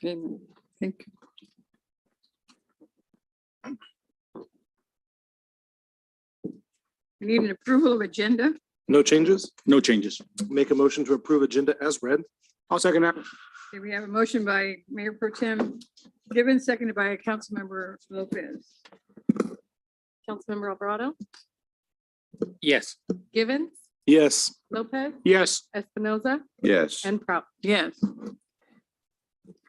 Amen. Thank you. We need an approval of agenda. No changes. No changes. Make a motion to approve agenda as read. I'll second that. Okay, we have a motion by Mayor Pro Tem Given, seconded by Councilmember Lopez. Councilmember Alvarado, Yes. Givens, Yes. Lopez, Yes. Espinoza, Yes. and Prout. Yes.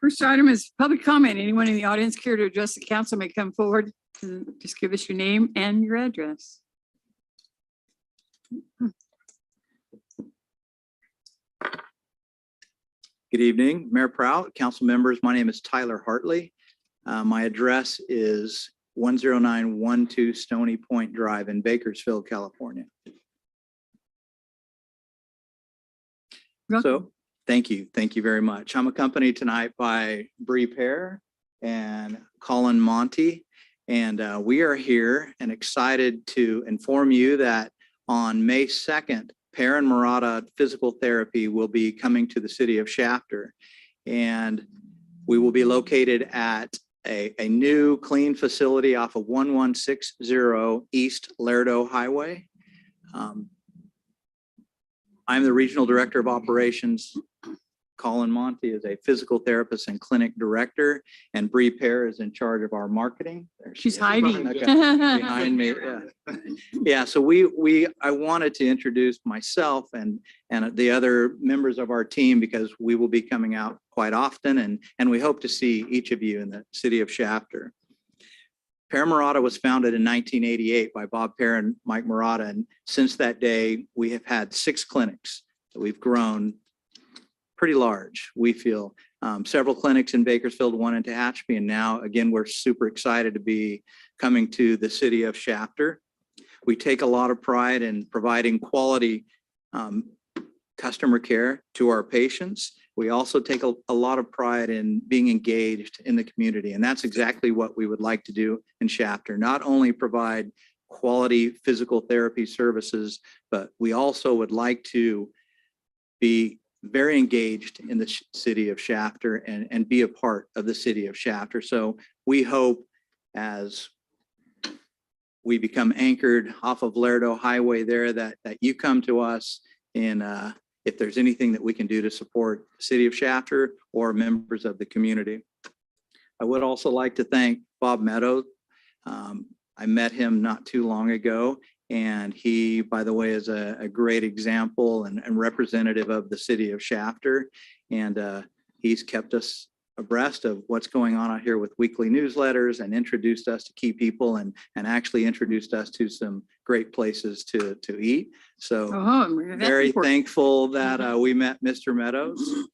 First item is public comment. Anyone in the audience care to address the council may come forward and just give us your name and your address. Good evening, Mayor Prout, council members. My name is Tyler Hartley. My address is 10912 Stony Point Drive in Bakersfield, California. So thank you. Thank you very much. I'm accompanied tonight by Bree Pear and Colin Monty. And we are here and excited to inform you that on May 2nd, Pear and Murata Physical Therapy will be coming to the city of Shafter. And we will be located at a new clean facility off of 1160 East Lerdo Highway. I'm the Regional Director of Operations. Colin Monty is a physical therapist and clinic director, and Bree Pear is in charge of our marketing. There she She's is. hiding. Okay, behind me. Yeah. So I wanted to introduce myself and the other members of our team because we will be coming out quite often, and we hope to see each of you in the city of Shafter. Pear Murata was founded in 1988 by Bob Pear and Mike Murata, and since that day, we have had 6 clinics that we've grown pretty large, we feel. Several clinics in Bakersfield, one in Tehachapi, and now, again, we're super excited to be coming to the city of Shafter. We take a lot of pride in providing quality customer care to our patients. We also take a lot of pride in being engaged in the community, and that's exactly what we would like to do in Shafter. Not only provide quality physical therapy services, but we also would like to be very engaged in the city of Shafter and be a part of the city of Shafter. So we hope as we become anchored off of Lerdo Highway there that you come to us and if there's anything that we can do to support the city of Shafter or members of the community. I would also like to thank Bob Meadows. I met him not too long ago, and he, by the way, is a great example and representative of the city of Shafter. And he's kept us abreast of what's going on out here with weekly newsletters and introduced us to key people and actually introduced us to some great places to eat. So very thankful that we met Mr. Meadows.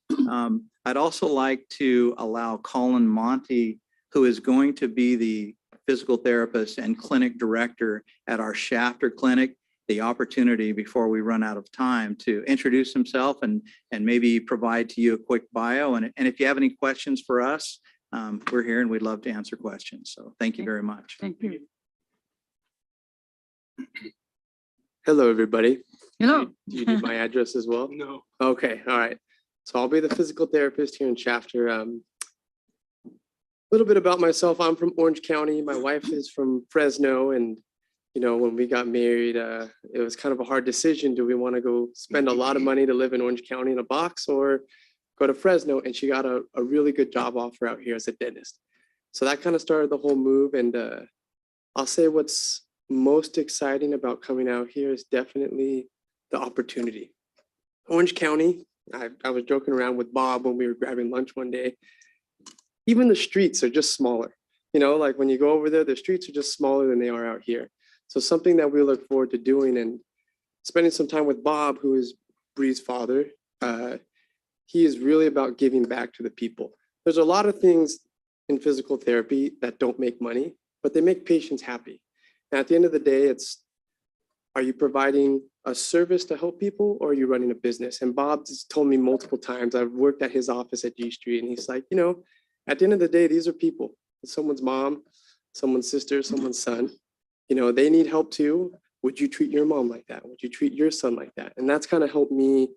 I'd also like to allow Colin Monty, who is going to be the physical therapist and clinic director at our Shafter clinic, the opportunity before we run out of time to introduce himself and maybe provide to you a quick bio. And if you have any questions for us, we're here and we'd love to answer questions. So thank you very much. Thank you. Hello, everybody. Hello. Do you need my address as well? No. Okay, all right. So I'll be the physical therapist here in Shafter. A little bit about myself. I'm from Orange County. My wife is from Fresno. And, you know, when we got married, it was kind of a hard decision. Do we want to go spend a lot of money to live in Orange County in a box or go to Fresno? And she got a really good job offer out here as a dentist. So that kind of started the whole move. And I'll say what's most exciting about coming out here is definitely the opportunity. Orange County, I was joking around with Bob when we were grabbing lunch one day. Even the streets are just smaller. You know, like when you go over there, the streets are just smaller than they are out here. So something that we look forward to doing and spending some time with Bob, who is Bree's father. He is really about giving back to the people. There's a lot of things in physical therapy that don't make money, but they make patients happy. And at the end of the day, it's, are you providing a service to help people or are you running a business? And Bob has told me multiple times, I've worked at his office at G Street, and he's like, you know, at the end of the day, these are people. It's someone's mom, someone's sister, someone's son. You know, they need help too. Would you treat your mom like that? Would you treat your son like that? And that's kind of helped me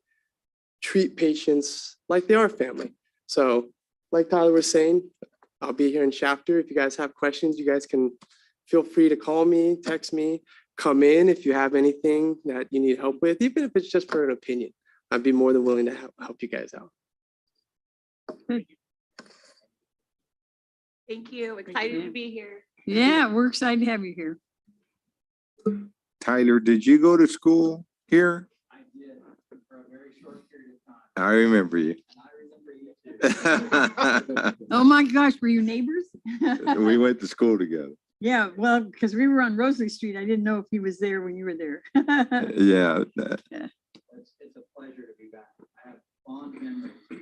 treat patients like they are family. So like Tyler was saying, I'll be here in chapter. If you guys have questions, you guys can feel free to call me, text me, come in if you have anything that you need help with, even if it's just for an opinion. I'd be more than willing to help you guys out. Thank you. Excited to be here. Yeah, we're excited to have you here. Tyler, did you go to school here? I did for a very short period of time. I remember you. And I remember you too. Oh my gosh, were you neighbors? We went to school together. Yeah, well, because we were on Rosalie Street. I didn't know if he was there when you were there. Yeah. It's a pleasure to be back. I have fond memories. of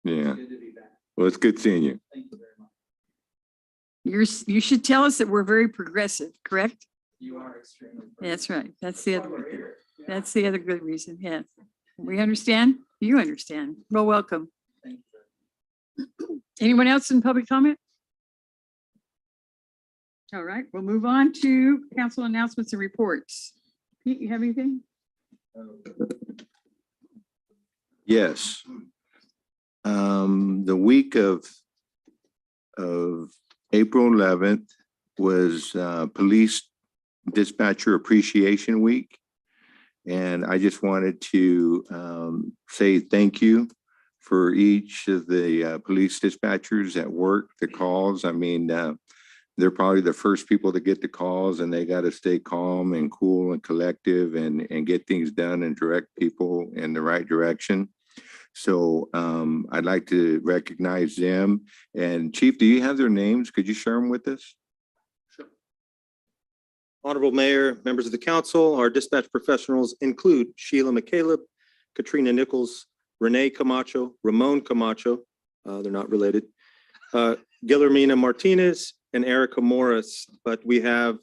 that. Yeah. Good to be back. Well, it's good seeing you. Thank you very much. You should tell us that we're very progressive, correct? You are extremely. That's right. That's the other, We're here. Yeah. that's the other good reason. Yes. We understand. You understand. Well, welcome. Thank you. Anyone else in public comment? All right, we'll move on to council announcements and reports. Pete, you have anything? Yes. The week of April 11th was Police Dispatcher Appreciation Week. And I just wanted to say thank you for each of the police dispatchers that work the calls. I mean, they're probably the first people to get the calls, and they got to stay calm and cool and collective and get things done and direct people in the right direction. So I'd like to recognize them. And Chief, do you have their names? Could you share them with us? Honorable Mayor, members of the council, our dispatch professionals include Sheila McCaleb, Katrina Nichols, Renee Camacho, Ramon Camacho, they're not related, Guillermina Martinez, and Erica Morris. But we have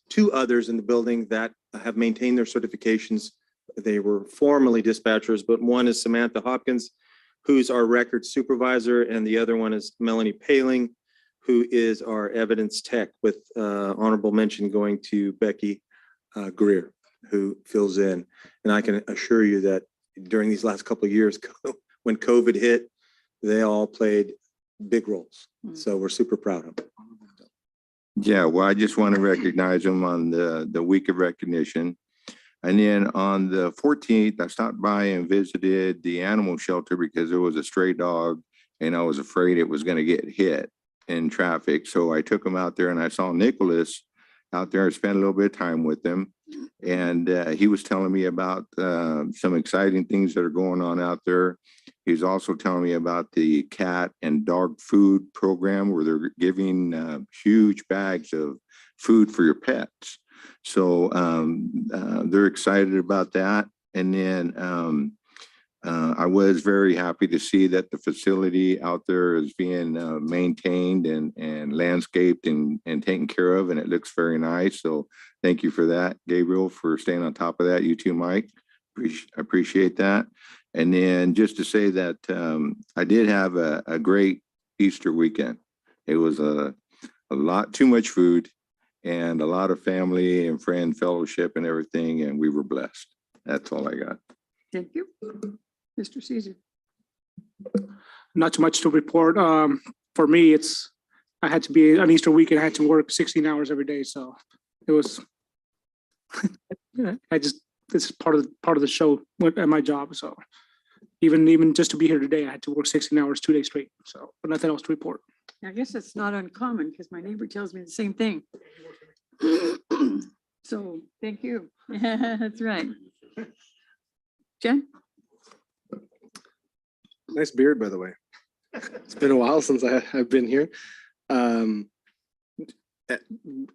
two others in the building that have maintained their certifications. They were formerly dispatchers, but one is Samantha Hopkins, who's our record supervisor, and the other one is Melanie Paling, who is our evidence tech, with honorable mention going to Becky Greer, who fills in. And I can assure you that during these last couple of years, when COVID hit, they all played big roles. So we're super proud of them. Yeah, well, I just want to recognize them on the week of recognition. And then on the 14th, I stopped by and visited the animal shelter because there was a stray dog and I was afraid it was going to get hit in traffic. So I took him out there and I saw Nicholas out there and spent a little bit of time with him. And he was telling me about some exciting things that are going on out there. He's also telling me about the cat and dog food program where they're giving huge bags of food for your pets. So they're excited about that. And then I was very happy to see that the facility out there is being maintained and landscaped and taken care of, and it looks very nice. So thank you for that, Gabriel, for staying on top of that. You too, Mike. Appreciate that. And then just to say that I did have a great Easter weekend. It was a lot too much food and a lot of family and friend fellowship and everything, and we were blessed. That's all I got. Thank you. Mr. Caesar. Not too much to report. For me, I had to be on Easter weekend. I had to work 16 hours every day. So it was, this is part of the show at my job. So even just to be here today, I had to work 16 hours, 2 days straight. So, but nothing else to report. I guess it's not uncommon because my neighbor tells me the same thing. So thank you. That's right. Jen? Nice beard, by the way. It's been a while since I've been here.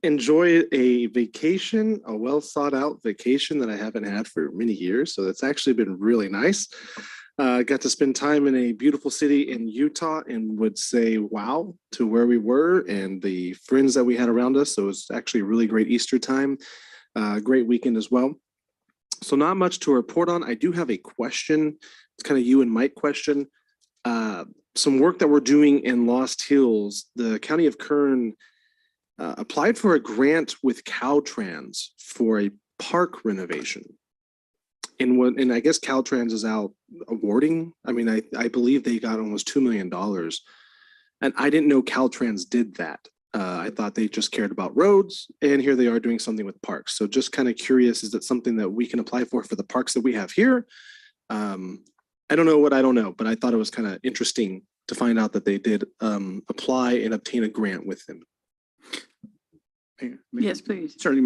Enjoy a vacation, a well thought out vacation that I haven't had for many years. So that's actually been really nice. Got to spend time in a beautiful city in Utah and would say wow to where we were and the friends that we had around us. So it was actually a really great Easter time. Great weekend as well. So not much to report on. I do have a question. It's kind of you and Mike question. Some work that we're doing in Lost Hills, the County of Kern applied for a grant with Caltrans for a park renovation. and I guess Caltrans is out awarding. I mean, I believe they got almost $2 million. And I didn't know Caltrans did that. I thought they just cared about roads, and here they are doing something with parks. So just kind of curious, is that something that we can apply for the parks that we have here? I don't know what I don't know, but I thought it was kind of interesting to find out that they did apply and obtain a grant with them. Yes, please. Certainly,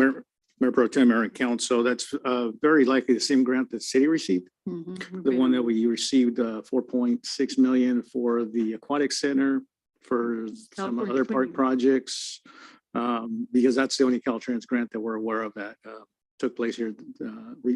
Mayor Pro Tem, Mayor and Council, that's very likely the same grant that the city received. Mhm. The one that we received 4.6 million for the aquatic center, for some California other park Twinning. projects. Because that's the only Caltrans grant that we're aware of that took place here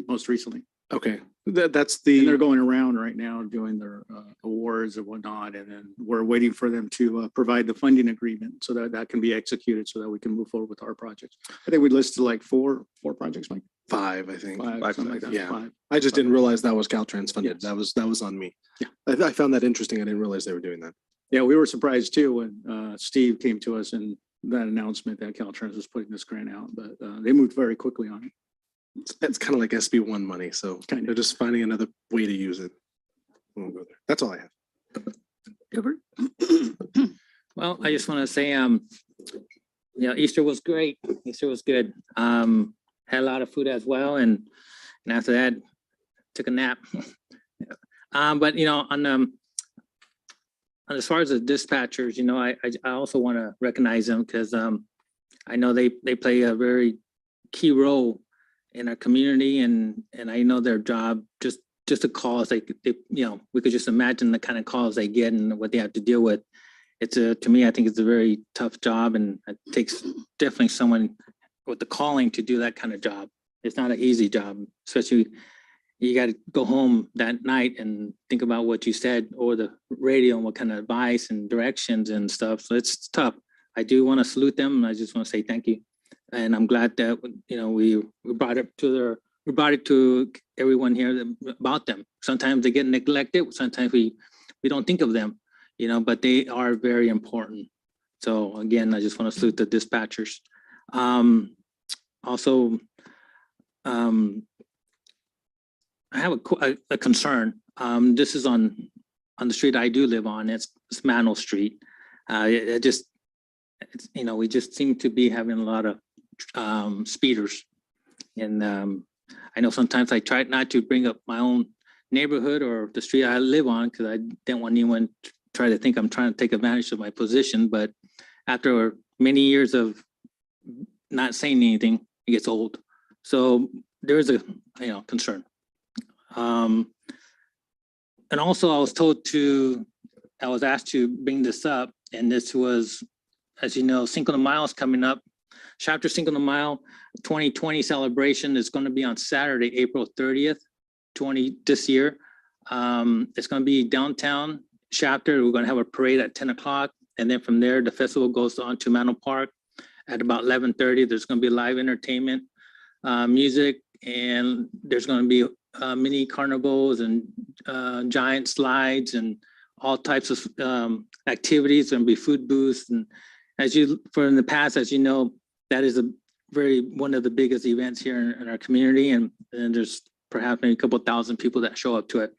most recently. Okay, that's And they're the, going around right now doing their awards and whatnot, and then we're waiting for them to provide the funding agreement so that that can be executed so that we can move forward with our projects. I think we listed like four projects, Mike. 5, I think. Something like that. Yeah. 5. I just didn't realize that was Caltrans funded. Yes. That was on me. Yeah. I found that interesting. I didn't realize they were doing that. Yeah, we were surprised too when Steve came to us and that announcement that Caltrans was putting this grant out, but they moved very quickly on it. It's kind of like SB1 money, so Kind of. they're just finding another way to use it. We won't go there. That's all I have. Gilbert? Well, I just want to say, Easter was great. Easter was good. Had a lot of food as well, and after that, took a nap. But on as far as the dispatchers, I also want to recognize them because I know they play a very key role in our community, and I know their job, just the calls they we could just imagine the kind of calls they get and what they have to deal with. To me, I think it's a very tough job, and it takes definitely someone with the calling to do that kind of job. It's not an easy job, especially you got to go home that night and think about what you said over the radio and what kind of advice and directions and stuff. So it's tough. I do want to salute them, and I just want to say thank you. And I'm glad that we brought it to everyone here about them. Sometimes they get neglected. Sometimes we don't think of them, but they are very important. So again, I just want to salute the dispatchers. Also, I have a concern. This is on the street I do live on. It's Mantle Street. We just seem to be having a lot of speeders. And I know sometimes I try not to bring up my own neighborhood or the street I live on because I didn't want anyone to try to think I'm trying to take advantage of my position. But after many years of not saying anything, it gets old. So there's a concern. And also I was asked to bring this up, and this was, as you know, Cinco de Mayo is coming up. Chapter Cinco de Mayo 2020 celebration is going to be on Saturday, April 30th, this year. It's going to be downtown chapter. We're going to have a parade at 10 o'clock. And then from there, the festival goes on to Mantle Park at about 11:30. There's going to be live entertainment, music, and there's going to be mini carnivals and giant slides and all types of activities. There'll be food booths. And in the past, as you know, that is one of the biggest events here in our community. And there's perhaps maybe a couple thousand people that show up to it.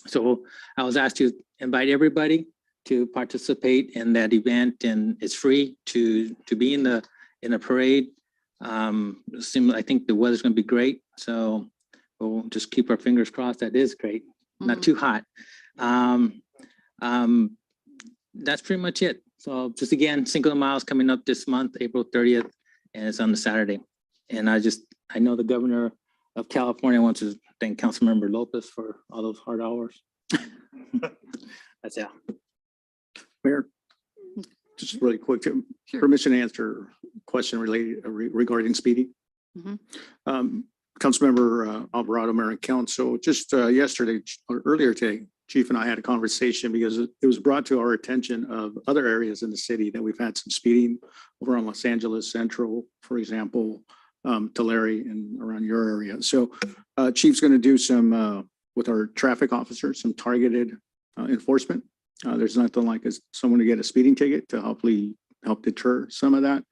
So I was asked to invite everybody to participate in that event, and it's free to be in the parade. I think the weather's going to be great. So we'll just keep our fingers crossed. That is great. Not too hot. That's pretty much it. So just again, Cinco de Mayo is coming up this month, April 30th, and it's on the Saturday. And I know the governor of California wants to thank Councilmember Lopez for all those hard hours. That's it. Mayor, just really quick, Sure. permission to answer a question regarding speeding. Mhm. Councilmember Alvarado, Mayor and Council, just yesterday or earlier today, Chief and I had a conversation because it was brought to our attention of other areas in the city that we've had some speeding over on Los Angeles Central, for example, Tulare and around your area. So Chief's going to do some, with our traffic officers, some targeted enforcement. There's nothing like someone to get a speeding ticket to help deter some of that.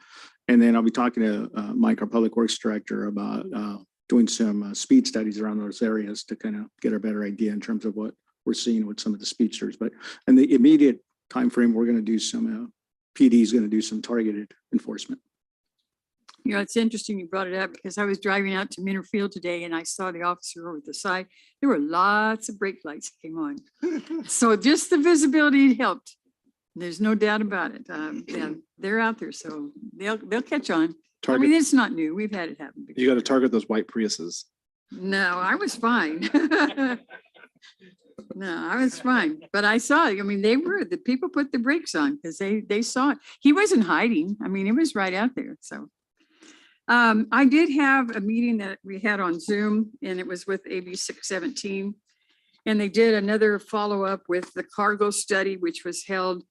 And then I'll be talking to Mike, our Public Works Director, about doing some speed studies around those areas to kind of get a better idea in terms of what we're seeing with some of the speedsters. But in the immediate timeframe, we're going to do some, PD is going to do some targeted enforcement. You know, it's interesting you brought it up because I was driving out to Minter Field today and I saw the officer over the side. There were lots of brake lights that came on. So just the visibility helped. There's no doubt about it. Yeah, they're out there, so they'll catch on. I mean, Target, it's not new. We've had it happen before. you got to target those white Priuses. No, I was fine. No, I was fine, but I saw, I mean, the people put the brakes on because they saw it. He wasn't hiding. I mean, it was right out there, so. I did have a meeting that we had on Zoom and it was with AB 617. And they did another follow-up with the cargo study, which was held,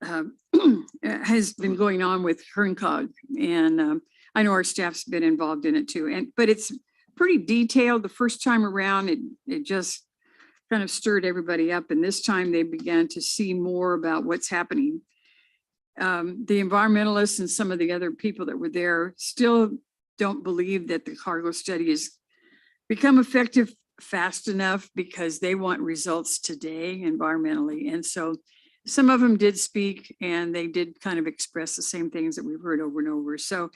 has been going on with HernCog. And I know our staff's been involved in it too. But it's pretty detailed. The first time around, it just kind of stirred everybody up. And this time they began to see more about what's happening. The environmentalists and some of the other people that were there still don't believe that the cargo study has become effective fast enough because they want results today environmentally. And so some of them did speak and they did kind of express the same things that we've heard over and over. So,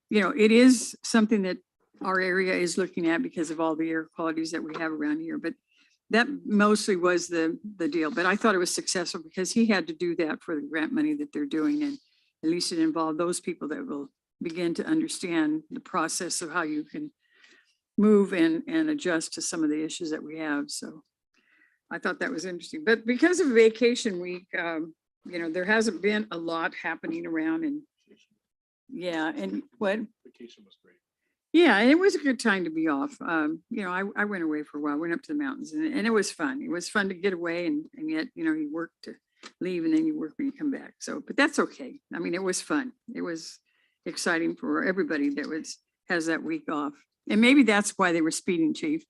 you know, it is something that our area is looking at because of all the air qualities that we have around here. But that mostly was the deal, but I thought it was successful because he had to do that for the grant money that they're doing. And at least it involved those people that will begin to understand the process of how you can move and adjust to some of the issues that we have. So I thought that was interesting, but because of vacation week, you know, there hasn't been a lot happening around and yeah. And what? Vacation was great. Yeah, and it was a good time to be off. You know, I went away for a while, went up to the mountains and it was fun. It was fun to get away and yet, you know, you work to leave and then you work when you come back. So, but that's okay. I mean, it was fun. It was exciting for everybody that has that week off. And maybe that's why they were speeding, Chief.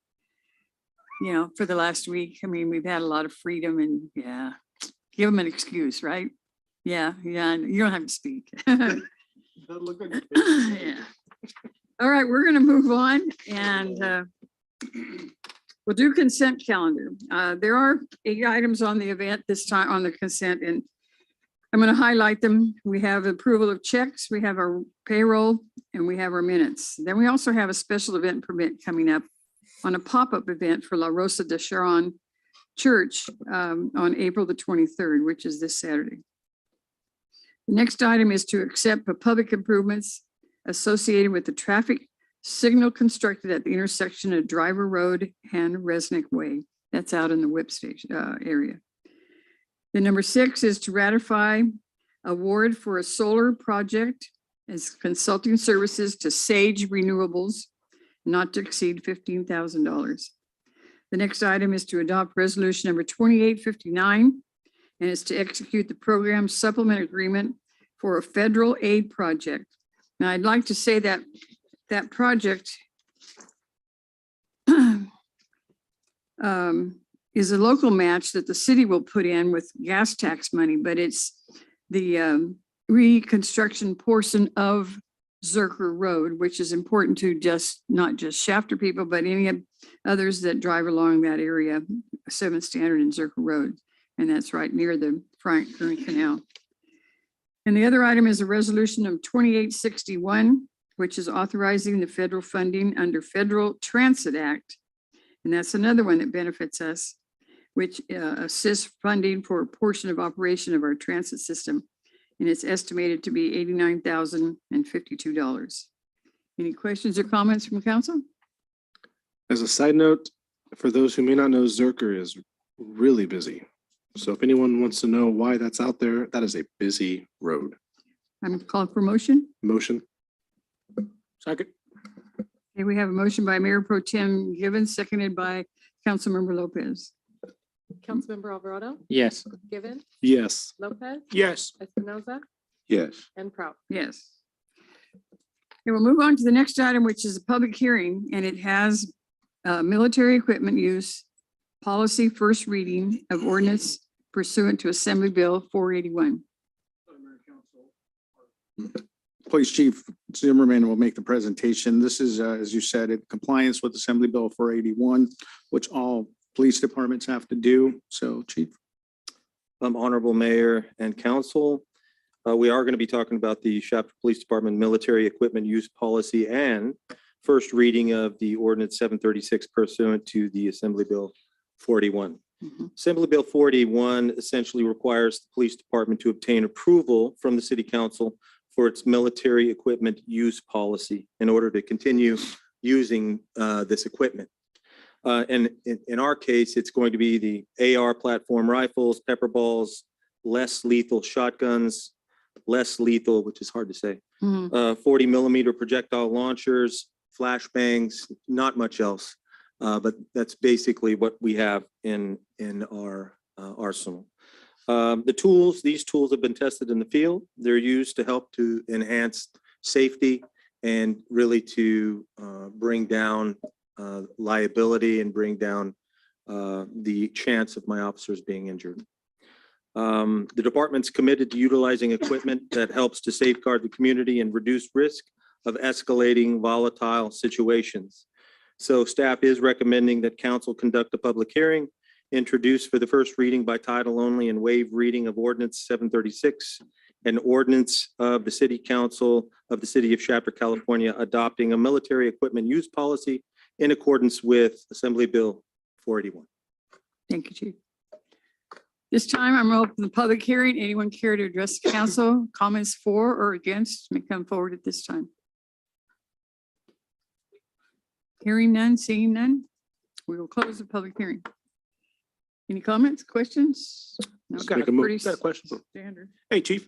You know, for the last week. I mean, we've had a lot of freedom and yeah, give them an excuse, right? Yeah, you don't have to speak. Yeah. All right, we're gonna move on and we'll do consent calendar. There are 8 items on the event this time on the consent and I'm gonna highlight them. We have approval of checks, we have our payroll, and we have our minutes. Then we also have a special event permit coming up on a pop-up event for La Rosa de Sharon Church on April the 23rd, which is this Saturday. The next item is to accept the public improvements associated with the traffic signal constructed at the intersection of Driver Road and Resnick Way. That's out in the Whip Station area. The number 6 is to ratify award for a solar project as consulting services to Sage Renewables, not to exceed $15,000. The next item is to adopt resolution number 2859, and it's to execute the program supplement agreement for a federal aid project. Now, I'd like to say that that project is a local match that the city will put in with gas tax money, but it's the reconstruction portion of Zerker Road, which is important to not just Shafter people, but any others that drive along that area, 7th Standard and Zerker Road. And that's right near the Frank Kern Canal. And the other item is a resolution of 2861, which is authorizing the federal funding under Federal Transit Act. And that's another one that benefits us, which assists funding for a portion of operation of our transit system. And it's estimated to be $89,052. Any questions or comments from council? As a side note, for those who may not know, Zerker is really busy. So if anyone wants to know why that's out there, that is a busy road. I'm calling for motion. Motion. Second. Okay, we have a motion by Mayor Pro Tem Givens, seconded by Councilmember Lopez. Councilmember Alvarado, Yes. Given, Yes. Lopez, Yes. Espinoza, Yes. and Prout. Yes. Okay, we'll move on to the next item, which is a public hearing, and it has military equipment use policy first reading of ordinance pursuant to Assembly Bill 481. Police Chief Zimmerman will make the presentation. This is, as you said, in compliance with Assembly Bill 481, which all police departments have to do. So, Chief. Honorable Mayor and Council, we are going to be talking about the Shafter Police Department Military Equipment Use Policy and first reading of the Ordinance 736 pursuant to the Assembly Bill 41. Assembly Bill 41 essentially requires the police department to obtain approval from the City Council for its military equipment use policy in order to continue using this equipment. And in our case, it's going to be the AR platform rifles, pepper balls, less lethal shotguns, less lethal, which is hard to say, 40 millimeter projectile launchers, flashbangs, not much else. But that's basically what we have in our arsenal. These tools have been tested in the field. They're used to help to enhance safety and really to bring down liability and bring down the chance of my officers being injured. The department's committed to utilizing equipment that helps to safeguard the community and reduce risk of escalating volatile situations. So staff is recommending that council conduct a public hearing, introduce for the first reading by title only and waive reading of Ordinance 736, an ordinance of the City Council of the City of Shafter, California, adopting a military equipment use policy in accordance with Assembly Bill 481. Thank you, Chief. This time I'm going to open the public hearing. Anyone care to address the council? Comments for or against may come forward at this time. Hearing none, seeing none, we will close the public hearing. Any comments, questions? No, Got pretty a question. standard. Hey, Chief.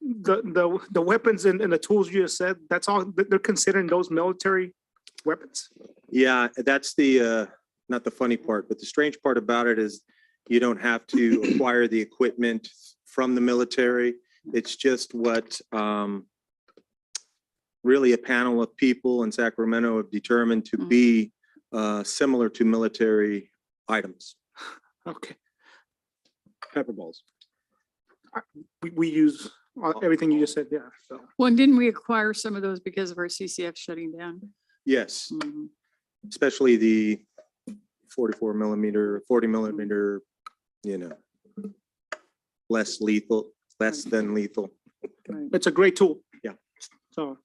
The weapons and the tools you just said, that's all, they're considering those military weapons? Yeah, that's the, not the funny part, but the strange part about it is you don't have to acquire the equipment from the military. It's just what really a panel of people in Sacramento have determined to be similar to military items. Okay. Pepper balls. We use everything you just said, yeah, so. Well, and didn't we acquire some of those because of our CCF shutting down? Yes, Mhm. especially the 44 millimeter, 40 millimeter, you know, less lethal, less than lethal. Right. It's a great tool. Yeah. So.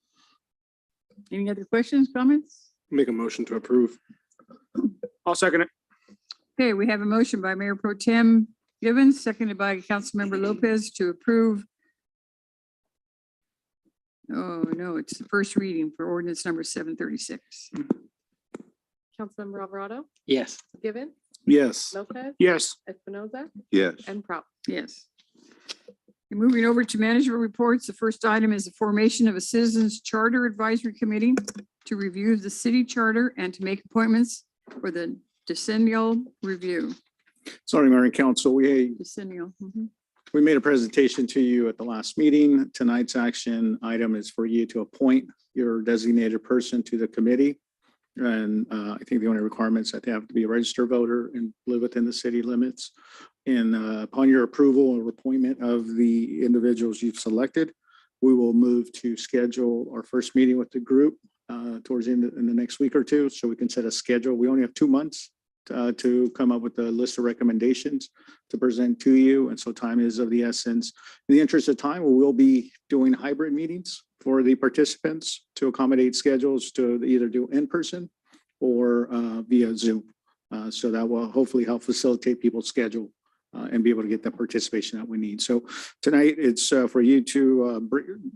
Any other questions, comments? Make a motion to approve. I'll second it. Okay, we have a motion by Mayor Pro Tem Givens, seconded by Councilmember Lopez to approve. Oh, no, it's the first reading for ordinance number 736. Councilmember Alvarado, Yes. Given, Yes. Lopez, Yes. Espinoza, Yes. and Prout. Yes. And moving over to management reports, the first item is the formation of a Citizens Charter Advisory Committee to review the city charter and to make appointments for the decennial review. Sorry, Mayor and Council, Decennial. we made a presentation to you at the last meeting. Tonight's action item is for you to appoint your designated person to the committee. And I think the only requirements that they have to be a registered voter and live within the city limits. And upon your approval or appointment of the individuals you've selected, we will move to schedule our first meeting with the group towards the end in the next week or two, so we can set a schedule. We only have 2 months to come up with a list of recommendations to present to you. And so time is of the essence. In the interest of time, we will be doing hybrid meetings for the participants to accommodate schedules to either do in person or via Zoom. So that will hopefully help facilitate people's schedule and be able to get the participation that we need. So tonight it's for you to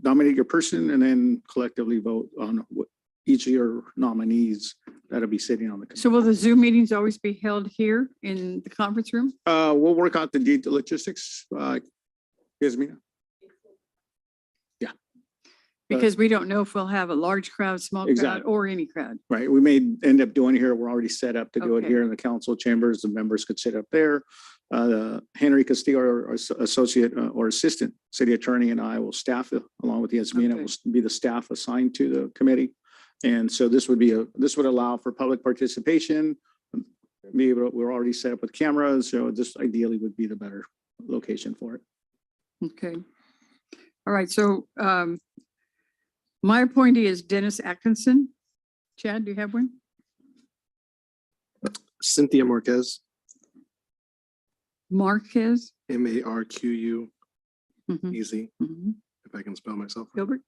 nominate your person and then collectively vote on each of your nominees that'll be sitting on the committee. So will the Zoom meetings always be held here in the conference room? We'll work out the logistics. Yasmina? Yeah. Because we don't know if we'll have a large crowd, small crowd, Exactly. or any crowd. Right, we may end up doing here, we're already set up to do it Okay. here in the council chambers, the members could sit up there. Henry Castillo, our associate or assistant city attorney, and I will staff it along with Yasmina, Okay. will be the staff assigned to the committee. And so this would allow for public participation. We're already set up with cameras, so this ideally would be the better location for it. Okay. All right, so My appointee is Dennis Atkinson. Chad, do you have one? Cynthia Marquez, Marquez? Marquez, Mhm, easy, mhm. if I can spell myself. right. Gilbert?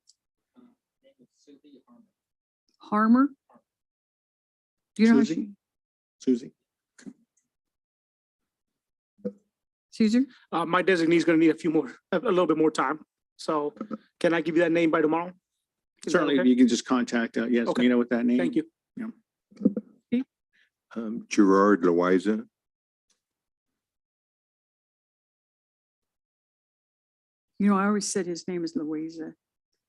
Harmer? Do you know how Susie? she, Susie? Caesar? My designee is gonna need a little bit more time. So can I give you that name by tomorrow? Is that Certainly, if okay? you can just contact, yes, Okay. Nina with that name. Thank you. Gerard Loiza, You know, I always said his name is Louisa.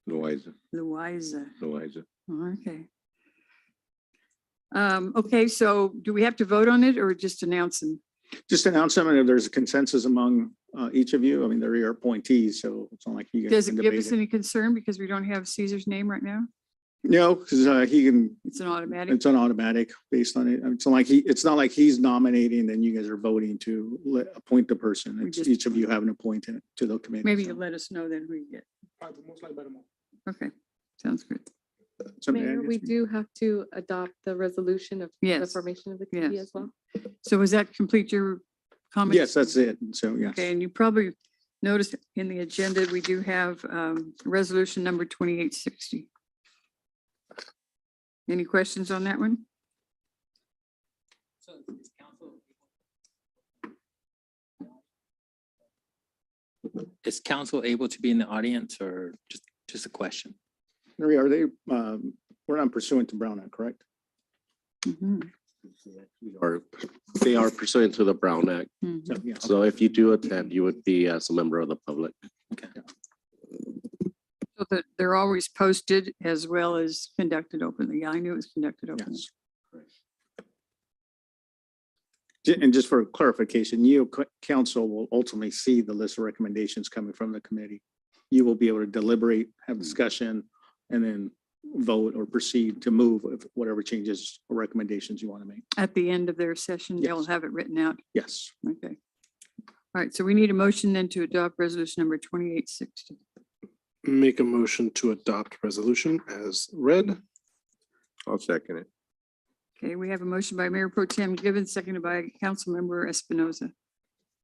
Loiza, Louisa. Loiza. Okay. Okay, so do we have to vote on it or just announce them? Just announce them, and if there's a consensus among each of you, I mean, they're your appointees, so it's not like you guys. Does can it give debate us it. any concern because we don't have Caesar's name right now? No, because he can, It's an automatic. it's an automatic based on it. It's not like he's nominating, then you guys are voting to appoint the person. We It's just- each of you have an appointed to the committee. Maybe so. you'll let us know then who you get. Most likely by tomorrow. Okay, sounds good. Something Mayor, that we gets- do have to adopt the resolution of the Yes. formation of the committee Yes. as well. So was that complete your comment? Yes, that's it. So, yes. Okay, and you probably noticed in the agenda, we do have resolution number 2860. Any questions on that one? Is council able to be in the audience or just a question? Marie, are they, we're not pursuant to Brown Act, correct? Mhm, Or they are pursuant to the Brown Act. mhm. So, yeah, So if you do attend, you would be as a member of the public. So that they're always posted as well as conducted openly. Yeah, I knew it was conducted openly. yes. And just for clarification, council will ultimately see the list of recommendations coming from the committee. You will be able to deliberate, have discussion, and then vote or proceed to move with whatever changes or recommendations you want to make. At the end of their session, they'll Yes. have it written out. Yes. Okay. All right, so we need a motion then to adopt resolution number 2860. Make a motion to adopt resolution as read. I'll second it. Okay, we have a motion by Mayor Pro Tem Gibbons, seconded by Councilmember Espinoza.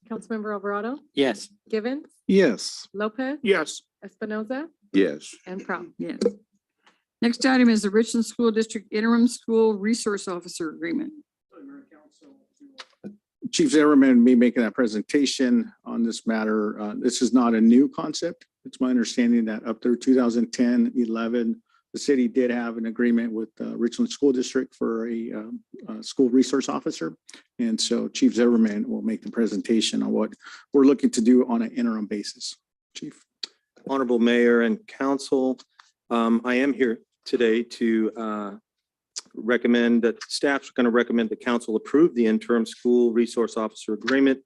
Councilmember Alvarado, Yes. Givens, Yes. Lopez, Yes. Espinoza, Yes, and Proud. Yes. Next item is the Richland School District Interim School Resource Officer Agreement. Chief Zimmerman be making that presentation on this matter. This is not a new concept. It's my understanding that up through 2010, 11, the city did have an agreement with Richland School District for a school resource officer. And so Chief Zimmerman will make the presentation on what we're looking to do on an interim basis. Chief. Honorable Mayor and Council, I am here today to recommend that staff's going to recommend the council approve the interim school resource officer agreement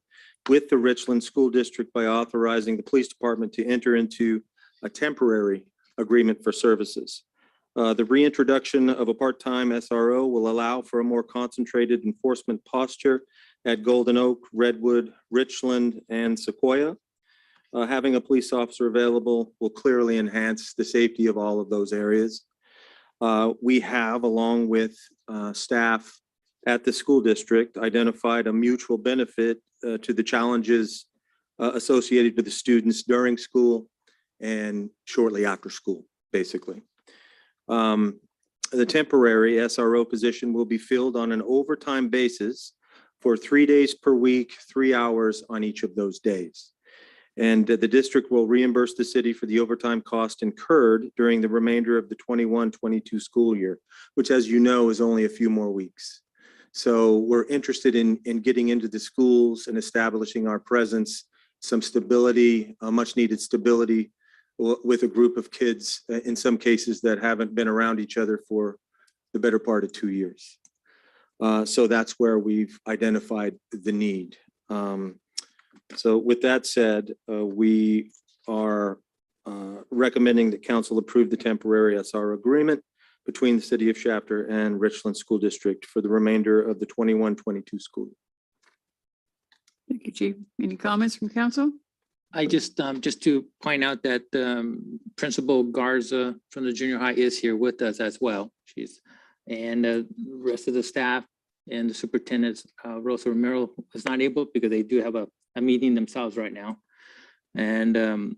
with the Richland School District by authorizing the police department to enter into a temporary agreement for services. The reintroduction of a part-time SRO will allow for a more concentrated enforcement posture at Golden Oak, Redwood, Richland, and Sequoia. Having a police officer available will clearly enhance the safety of all of those areas. We have, along with staff at the school district, identified a mutual benefit to the challenges associated with the students during school and shortly after school, basically. The temporary SRO position will be filled on an overtime basis for 3 days per week, 3 hours on each of those days. And the district will reimburse the city for the overtime cost incurred during the remainder of the 21-22 school year, which, as you know, is only a few more weeks. So we're interested in getting into the schools and establishing our presence, some stability, much needed stability with a group of kids, in some cases that haven't been around each other for the better part of 2 years. So that's where we've identified the need. So with that said, we are recommending that council approve the temporary SR agreement between the city of Shafter and Richland School District for the remainder of the 21-22 school year. Thank you, Chief. Any comments from council? I just to point out that Principal Garza from the junior high is here with us as well. And the rest of the staff and the superintendent, Rosa Romero, is not able because they do have a meeting themselves right now. And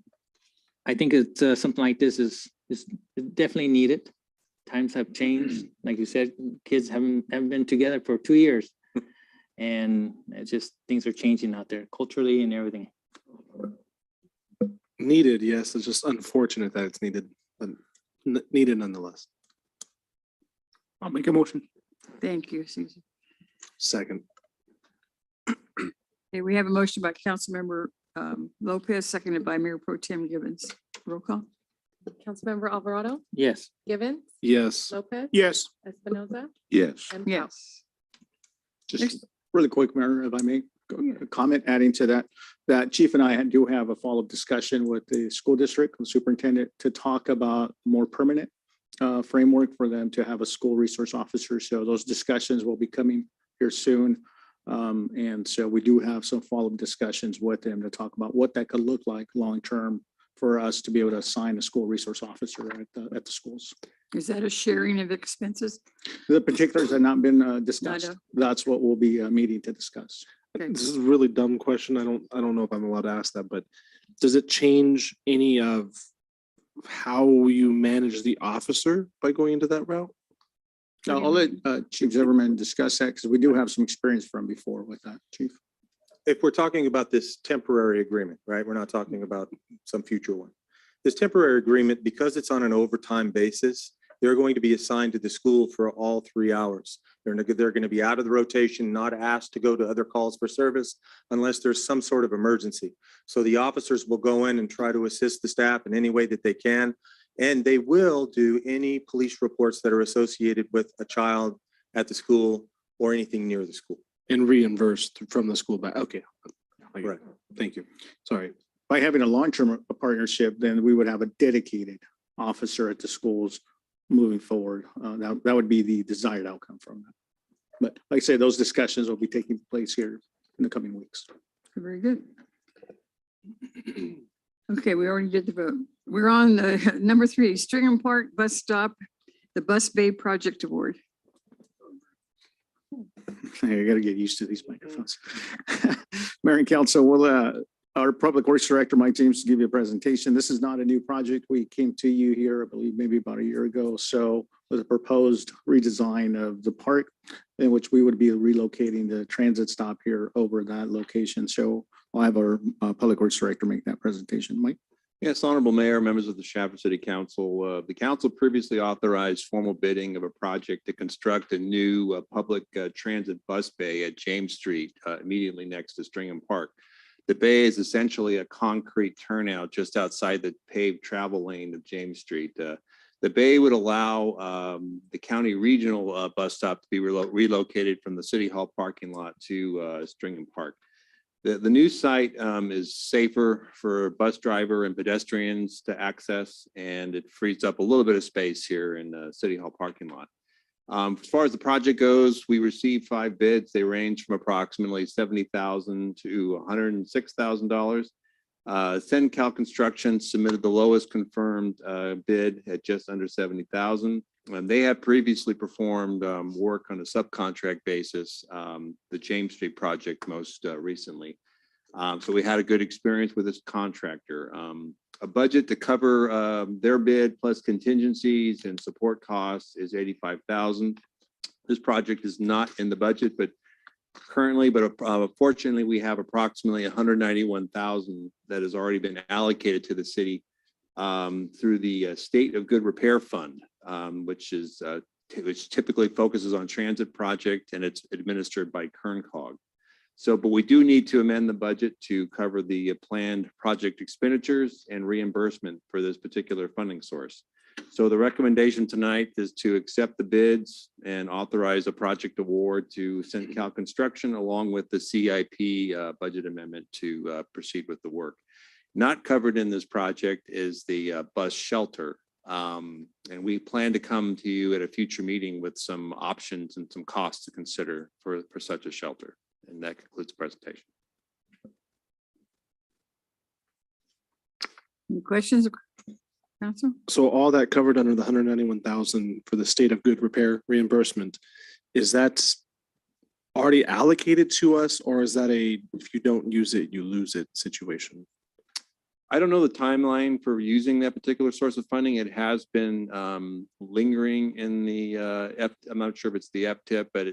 I think it's something like this is definitely needed. Times have changed. Like you said, kids haven't been together for 2 years. And it's just, things are changing out there culturally and everything. Needed, yes. It's just unfortunate that it's needed, but needed nonetheless. I'll make a motion. Thank you, Susan. Second. Okay, we have a motion by Councilmember Lopez, seconded by Mayor Pro Tem Givens. Roll call. Councilmember Alvarado, Yes. Givens, Yes. Lopez. Yes. Espinoza, Yes. and Powell. Yes. Just really quick, Mayor, if I may, a comment adding to that, that Chief and I do have a follow-up discussion with the school district and superintendent to talk about more permanent framework for them to have a school resource officer. So those discussions will be coming here soon. And so we do have some follow-up discussions with them to talk about what that could look like long-term for us to be able to assign a school resource officer at the schools. Is that a sharing of expenses? The particulars have not been discussed. Not That's what we'll be meeting to discuss. Okay. This is a really dumb question. I don't know if I'm allowed to ask that, but does it change any of how you manage the officer by going into that route? I'll let Chief Zimmerman discuss that because we do have some experience from before with that, Chief. If we're talking about this temporary agreement, right, we're not talking about some future one. This temporary agreement, because it's on an overtime basis, they're going to be assigned to the school for all 3 hours. They're going to be out of the rotation, not asked to go to other calls for service unless there's some sort of emergency. So the officers will go in and try to assist the staff in any way that they can. And they will do any police reports that are associated with a child at the school or anything near the school. And reimbursed from the school back. Okay. Right. Thank you. Sorry. By having a long-term partnership, then we would have a dedicated officer at the schools moving forward. That would be the desired outcome from that. But like I say, those discussions will be taking place here in the coming weeks. Very good. Okay, we already did the vote. We're on the number 3, Stringham Park Bus Stop, the Bus Bay Project Award. I gotta get used to these microphones. Mayor and Council, will our Public Works Director, Mike James, give you a presentation. This is not a new project. We came to you here, I believe, maybe about a year ago. So with a proposed redesign of the park in which we would be relocating the transit stop here over that location. So I'll have our Public Works Director make that presentation. Mike? Yes, Honorable Mayor, members of the Shafter City Council. The council previously authorized formal bidding of a project to construct a new public transit bus bay at James Street, immediately next to Stringham Park. The bay is essentially a concrete turnout just outside the paved travel lane of James Street. The bay would allow the county regional bus stop to be relocated from the City Hall parking lot to Stringham Park. The new site is safer for bus driver and pedestrians to access, and it frees up a little bit of space here in the City Hall parking lot. As far as the project goes, we received 5 bids. They range from approximately $70,000 to $106,000. CenCal Construction submitted the lowest confirmed bid at just under $70,000. And they have previously performed work on a subcontract basis, the James Street project most recently. So we had a good experience with this contractor. A budget to cover their bid plus contingencies and support costs is $85,000. This project is not in the budget, but fortunately, we have approximately $191,000 that has already been allocated to the city through the State of Good Repair Fund, which typically focuses on transit project, and it's administered by KernCog. So, but we do need to amend the budget to cover the planned project expenditures and reimbursement for this particular funding source. So the recommendation tonight is to accept the bids and authorize a project award to CenCal Construction along with the CIP budget amendment to proceed with the work. Not covered in this project is the bus shelter. And we plan to come to you at a future meeting with some options and some costs to consider for such a shelter. And that concludes the presentation. Any questions, council? So all that covered under the 191,000 for the state of good repair reimbursement, is that already allocated to us, or is that a, if you don't use it, you lose it situation? I don't know the timeline for using that particular source of funding. It has been lingering in the I'm not sure if it's the FTIP, but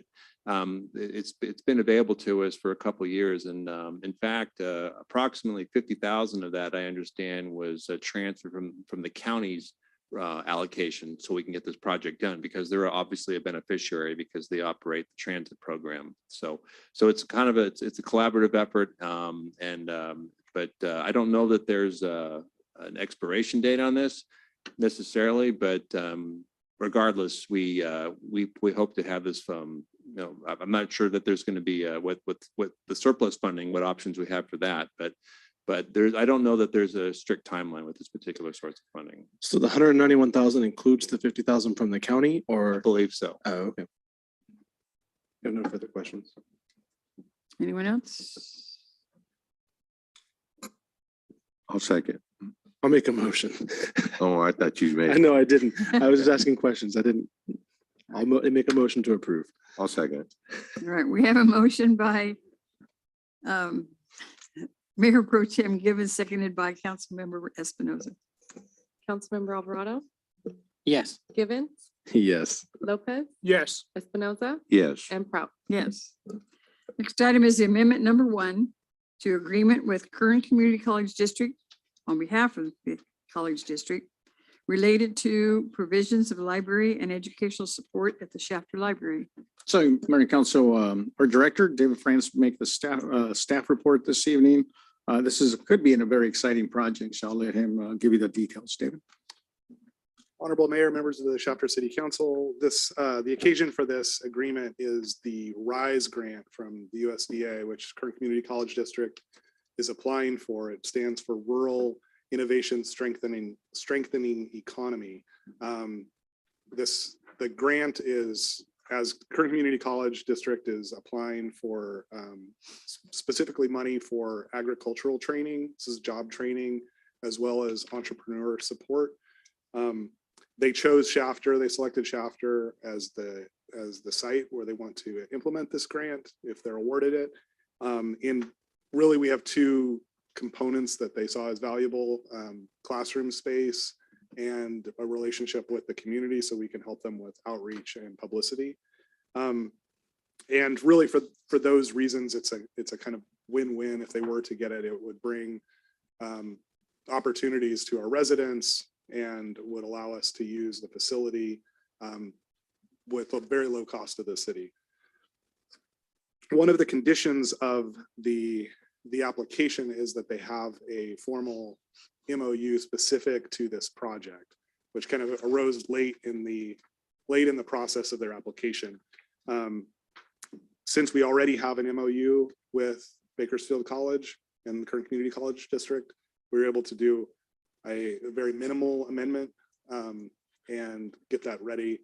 it's been available to us for a couple of years. And in fact, approximately 50,000 of that, I understand, was transferred from the county's allocation, so we can get this project done, because they're obviously a beneficiary because they operate the transit program. So it's kind of it's a collaborative effort, but I don't know that there's an expiration date on this necessarily, but regardless, we hope to have this from, I'm not sure that there's going to be what the surplus funding, what options we have for that, but I don't know that there's a strict timeline with this particular source of funding. So the 191,000 includes the 50,000 from the county, I or? believe so. Oh, okay. I have no further questions. Anyone else? I'll second. I'll make a motion. Oh, I thought you I made, know I didn't. I was just asking questions. I didn't. I'll make a motion to approve. I'll second. All right, we have a motion by Mayor Pro Tem Given, seconded by Councilmember Espinoza. Councilmember Alvarado, Yes. Givens, Yes. Lopez, Yes. Espinoza, Yes. and Prout. Yes. Next item is the amendment number 1 to agreement with Kern Community College District on behalf of the College District related to provisions of library and educational support at the Shafter Library. So, Mayor and Council, our Director, David France, make the staff report this evening. This could be a very exciting project, so I'll let him give you the details, David. Honorable Mayor, members of the Shafter City Council, the occasion for this agreement is the RISE grant from the USDA, which Kern Community College District is applying for. It stands for Rural Innovation Strengthening Economy. The grant is, as Kern Community College District is applying for specifically money for agricultural training. This is job training as well as entrepreneur support. They chose Shafter. They selected Shafter as the site where they want to implement this grant if they're awarded it. Really, we have two components that they saw as valuable: classroom space and a relationship with the community, so we can help them with outreach and publicity. And really, for those reasons, it's a kind of win-win. If they were to get it, it would bring opportunities to our residents and would allow us to use the facility with a very low cost to the city. One of the conditions of the application is that they have a formal MOU specific to this project, which kind of arose late in the process of their application. Since we already have an MOU with Bakersfield College and the Kern Community College District, we were able to do a very minimal amendment and get that ready.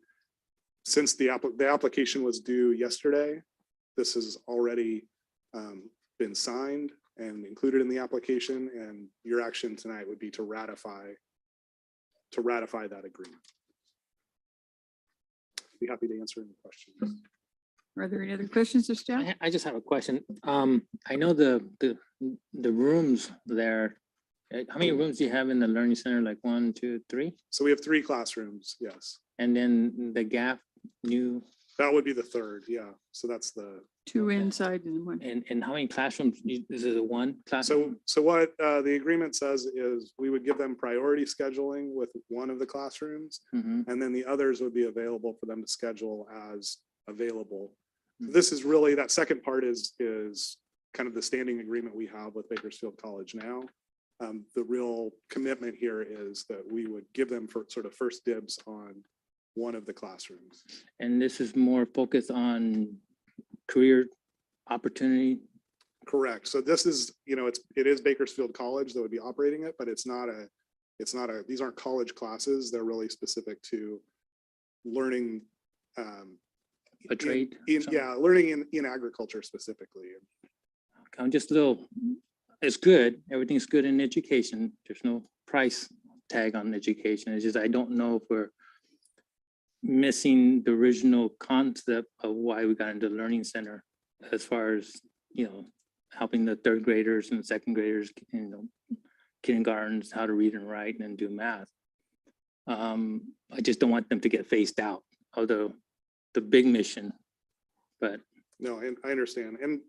Since the application was due yesterday, this has already been signed and included in the application, and your action tonight would be to ratify that agreement. Be happy to answer any questions. Are there any other questions of staff? I just have a question. I know the rooms there. How many rooms do you have in the learning center? Like 1, 2, 3? So we have 3 classrooms, yes. And then the gap new, That would be the third, yeah. So that's the, 2 inside and 1. and how many classrooms? Is it a 1 classroom? so what the agreement says is we would give them priority scheduling with one of the classrooms, Mhm. and then the others would be available for them to schedule as available. This is really, that second part is kind of the standing agreement we have with Bakersfield College now. The real commitment here is that we would give them for sort of first dibs on one of the classrooms. And this is more focused on career opportunity. Correct. So this is, it is Bakersfield College that would be operating it, but it's not a, these aren't college classes. They're really specific to learning. A trade? Learning in agriculture specifically. I'm just a little it's good. Everything's good in education. There's no price tag on education. It's just, I don't know if we're missing the original concept of why we got into the learning center as far as, helping the third graders and second graders, kindergartens, how to read and write and do math. I just don't want them to get phased out of the big mission, but. No, I understand. And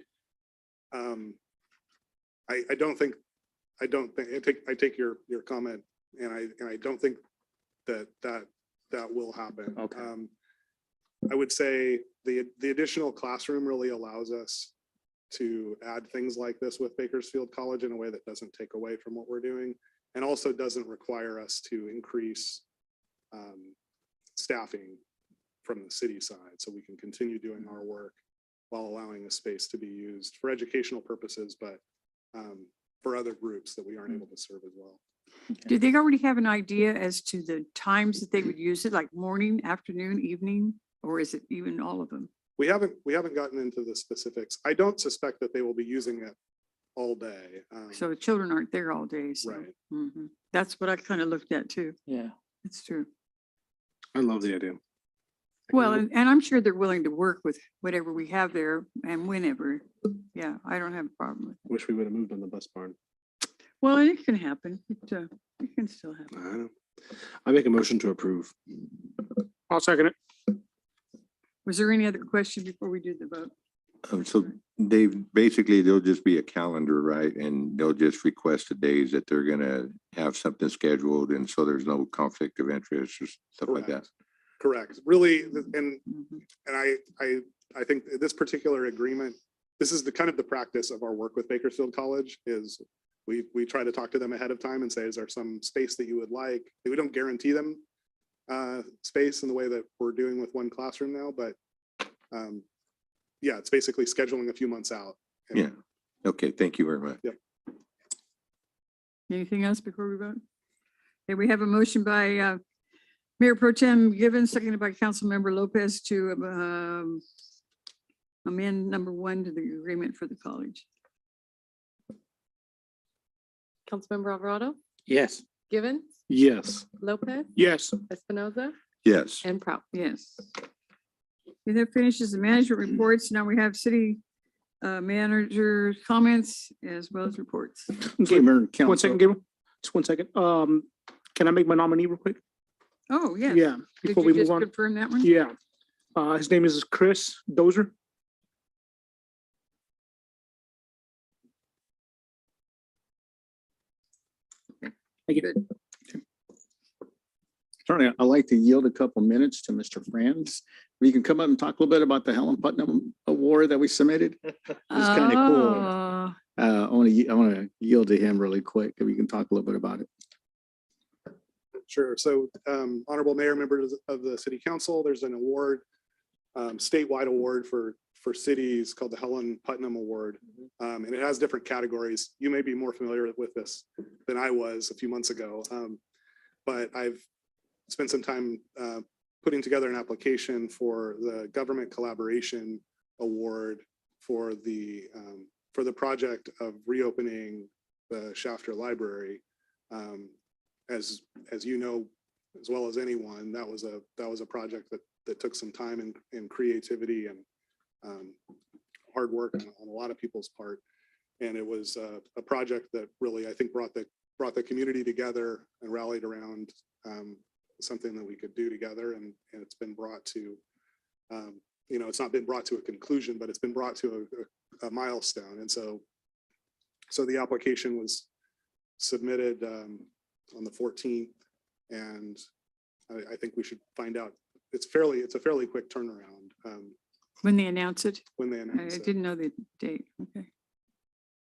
I take your comment, and I don't think that will happen. Okay. I would say the additional classroom really allows us to add things like this with Bakersfield College in a way that doesn't take away from what we're doing, and also doesn't require us to increase staffing from the city side, so we can continue doing our work while allowing a space to be used for educational purposes, but for other groups that we aren't able to serve as well. Do they already have an idea as to the times that they would use it, like morning, afternoon, evening, or is it even all of them? We haven't gotten into the specifics. I don't suspect that they will be using it all day. So the children aren't there all day, so. Right. Mhm. That's what I kind of looked at too. Yeah. It's true. I love the idea. Well, and I'm sure they're willing to work with whatever we have there and whenever. Yeah, I don't have a problem with it. Wish we would have moved on the bus barn. Well, and it can happen. It can still happen. I know. I make a motion to approve. I'll second it. Was there any other question before we do the vote? So Dave, basically, there'll just be a calendar, right? And they'll just request the days that they're gonna have something scheduled, and so there's no conflict of interest or stuff like that. Correct. Really, and Mhm. I think this particular agreement, this is the kind of the practice of our work with Bakersfield College is we try to talk to them ahead of time and say, is there some space that you would like? We don't guarantee them space in the way that we're doing with one classroom now, but yeah, it's basically scheduling a few months out. And Yeah. Okay, thank you very much. Anything else before we vote? Okay, we have a motion by Mayor Pro Tem Given, seconded by Councilmember Lopez to amend number 1 to the agreement for the college. Councilmember Alvarado, Yes. Given, Yes. Lopez, Yes. Espinoza, Yes. and Prout. Yes. Okay, that finishes the management reports. Now we have city manager comments as well as reports. Okay, Mayor and One second, Council. Gabriel. Just 1 second. Can I make my nominee real quick? Oh, yes. Yeah, Did before you we just move on. confirm that one? Yeah. His name is Chris Dozer. Thank you. Good. Certainly, I'd like to yield a couple minutes to Mr. Franz. We can come up and talk a little bit about the Helen Putnam Award that we submitted. It's kind of cool. Oh, I want to yield to him really quick, if we can talk a little bit about it. Sure. So honorable mayor, members of the city council, there's an award, statewide award for cities called the Helen Putnam Award. And it has different categories. You may be more familiar with this than I was a few months ago. But I've spent some time putting together an application for the Government Collaboration Award for the project of reopening the Shafter Library. As you know, as well as anyone, that was a project that took some time and creativity and hard work on a lot of people's part. And it was a project that really, I think, brought the community together and rallied around something that we could do together. And it's been brought to, it's not been brought to a conclusion, but it's been brought to a milestone. And so the application was submitted on the 14th, and I think we should find out. It's a fairly quick turnaround when they announce it? when they I announce it. didn't know the date. Okay.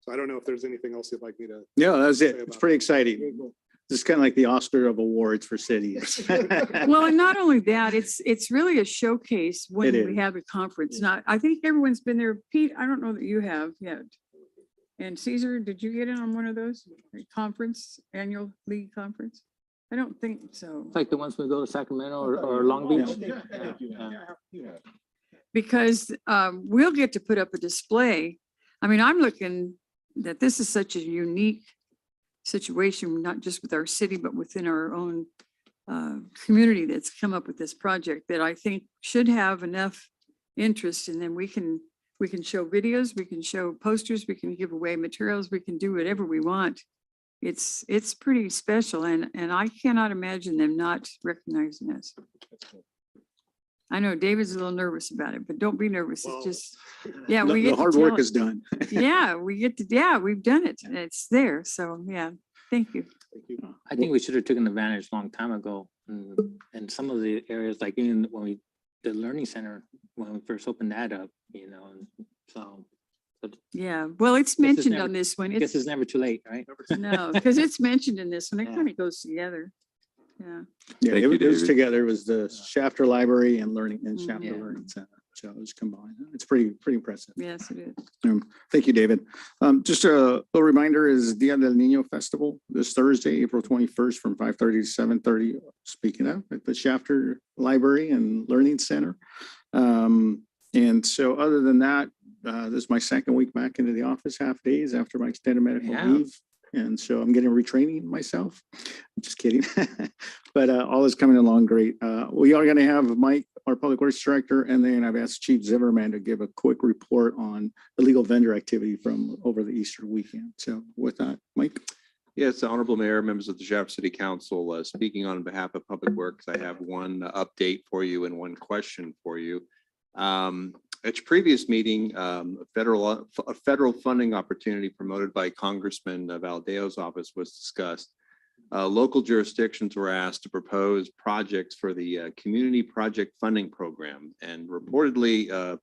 So I don't know if there's anything else you'd like me to. Yeah, that's it. say It's about pretty it. exciting. This is kind of like the Oscar of awards for cities. Well, and not only that, it's really a showcase when It we is. have a conference. Now, I think everyone's been there. Pete, I don't know that you have yet. And Caesar, did you get in on one of those annual league conference? I don't think so. It's like the ones we go to Sacramento or Long Beach. Because we'll get to put up a display. I mean, I'm looking that this is such a unique situation, not just with our city, but within our own community that's come up with this project that I think should have enough interest, and then we can show videos, we can show posters, we can give away materials, we can do whatever we want. It's pretty special, and I cannot imagine them not recognizing us. I know David's a little nervous about it, but don't be nervous. It's just, yeah, we get The to hard tell work it. is done. Yeah, we've done it. It's there. So, yeah, thank you. I think we should have taken advantage a long time ago. And some of the areas, like even when the learning center, when we first opened that up, and so. Yeah, well, it's is mentioned never- on this one. I guess It's, it's never too late, right? no, because it's mentioned in this one. It Yeah. kind of goes together. Yeah, Yeah, Thank you, it was David. together. It was the Shafter Library and Learning and Shafter Yeah. Learning Center. So it was combined. It's pretty impressive. yes, it is. Thank you, David. Just a little reminder is Dia del Niño Festival this Thursday, April 21st from 5:30 to 7:30. Speaking of at the Shafter Library and Learning Center. And so other than that, this is my second week back into the office, half days after my extended medical Yeah. leave. And so I'm getting retraining myself. I'm just kidding. But all is coming along great. We are going to have Mike, our Public Works Director, and then I've asked Chief Zimmerman to give a quick report on illegal vendor activity from over the Easter weekend. So with that, Mike. Yes, Honorable Mayor, members of the Shafter City Council, speaking on behalf of Public Works, I have one update for you and one question for you. At your previous meeting, a federal funding opportunity promoted by Congressman Valdeo's office was discussed. Local jurisdictions were asked to propose projects for the Community Project Funding Program, and reportedly,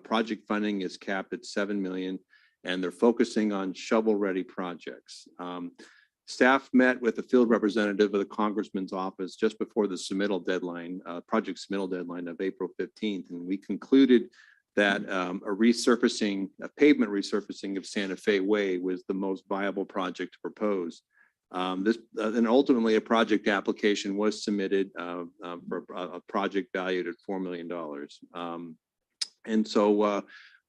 project funding is capped at $7 million, and they're focusing on shovel-ready projects. Staff met with the field representative of the Congressman's office just before the submittal deadline, project submittal deadline of April 15th, and we concluded that a pavement resurfacing of Santa Fe Way was the most viable project to propose. And ultimately a project application was submitted for a project valued at $4 million. And so